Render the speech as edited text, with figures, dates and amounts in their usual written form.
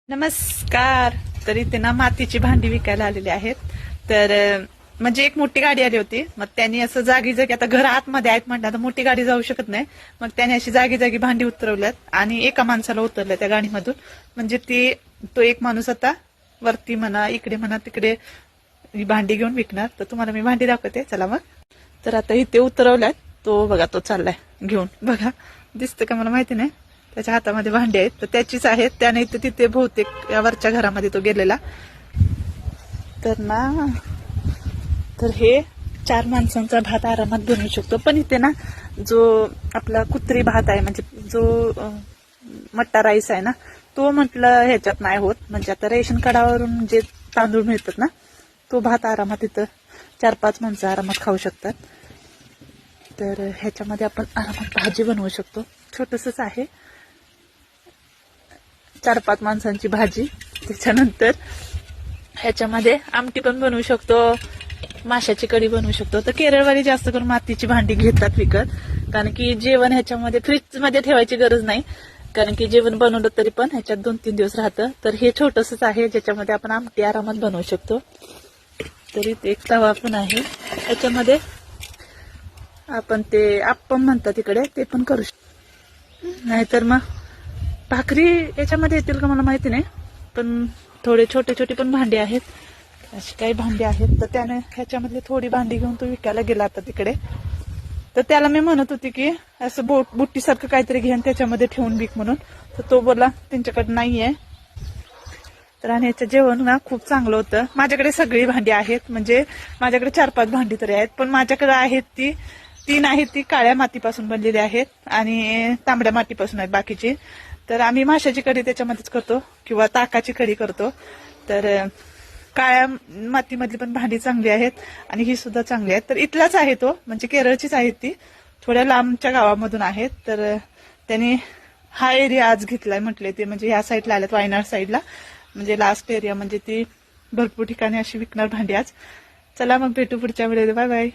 नमस्कार. तर इथे ना मातीची भांडी विकायला आलेली आहेत. तर म्हणजे एक मोठी गाडी आली होती. मग त्यांनी असं जागी जागी, आता घर आतमध्ये आहेत म्हणतात, मोठी गाडी जाऊ शकत नाही. मग त्याने अशी जागी जागी भांडी उतरवल्यात आणि एका माणसाला उतरलं त्या गाडीमधून. म्हणजे तो एक माणूस आता वरती म्हणा, इकडे म्हणा, तिकडे ही भांडी घेऊन विकणार. तर तुम्हाला मी भांडी दाखवते, चला मग. तर आता इथे उतरवल्यात. तो बघा, तो चाललाय घेऊन. बघा दिसतं का मला माहिती नाही. त्याच्या हातामध्ये भांडी आहेत, तर त्याचीच आहेत. त्याने तिथे बहुतेक या वरच्या घरामध्ये तो गेलेला. तर हे 4 माणसांचा भात आरामात बनवू शकतो. पण इथे ना जो आपला कुत्री भात आहे, म्हणजे जो मट्टा राईस आहे ना, तो म्हटलं ह्याच्यात नाही होत. म्हणजे आता रेशन कार्डावरून जे तांदूळ मिळतात ना, तो भात आरामात इथं 4-5 माणसं आरामात खाऊ शकतात. तर ह्याच्यामध्ये आपण आरामात भाजी बनवू शकतो. छोटसच आहे, 4-5 माणसांची भाजी. त्याच्यानंतर ह्याच्यामध्ये आमटी पण बनवू शकतो, माशाची कढी बनवू शकतो. तर केरळवाली जास्त करून मातीची भांडी घेतात विकत, कारण की जेवण ह्याच्यामध्ये फ्रीज मध्ये ठेवायची गरज नाही. कारण की जेवण बनवलं तरी पण ह्याच्यात 2-3 दिवस राहतं. तर हे छोटसच आहे, ज्याच्यामध्ये आपण आमटी आरामात बनवू शकतो. तरी एक तवा पण आहे, ह्याच्यामध्ये आपण ते आप्पम म्हणतात तिकडे, ते पण करू शकतो. नाहीतर मग भाकरी याच्यामध्ये येतील का मला माहिती नाही. पण थोडे छोटे छोटे पण भांडी आहेत, अशी काही भांडी आहेत. तर त्याने ह्याच्यामधली थोडी भांडी घेऊन तो विकायला गेला आता तिकडे. तर त्याला मी म्हणत होती की असं बुट्टीसारखं काहीतरी घेऊन त्याच्यामध्ये ठेवून विक म्हणून. तर तो बोलला त्यांच्याकडे नाहीये. तर आणि याचं जेवण ना खूप चांगलं होतं. माझ्याकडे सगळी भांडी आहेत, म्हणजे माझ्याकडे 4-5 भांडी तरी आहेत. पण माझ्याकडे आहेत ती 3 आहेत, ती काळ्या मातीपासून बनलेली आहेत आणि तांबड्या मातीपासून आहेत बाकीची. तर आम्ही माशाची कढी त्याच्यामध्येच करतो किंवा ताकाची कढी करतो. तर काळ्या मातीमधली पण भांडी चांगली आहेत आणि ही सुद्धा चांगली आहेत. तर इथलाच आहे तो, म्हणजे केरळचीच आहेत ती, थोड्या लांबच्या गावामधून आहेत. तर त्यांनी हा एरिया आज घेतलाय म्हटले ते, म्हणजे ह्या साईडला आल्यात, वायनाड साईडला, म्हणजे लास्ट एरिया. म्हणजे ती भरपूर ठिकाणी अशी विकणार भांडी आज. चला मग भेटू पुढच्या व्हिडिओ. Bye bye.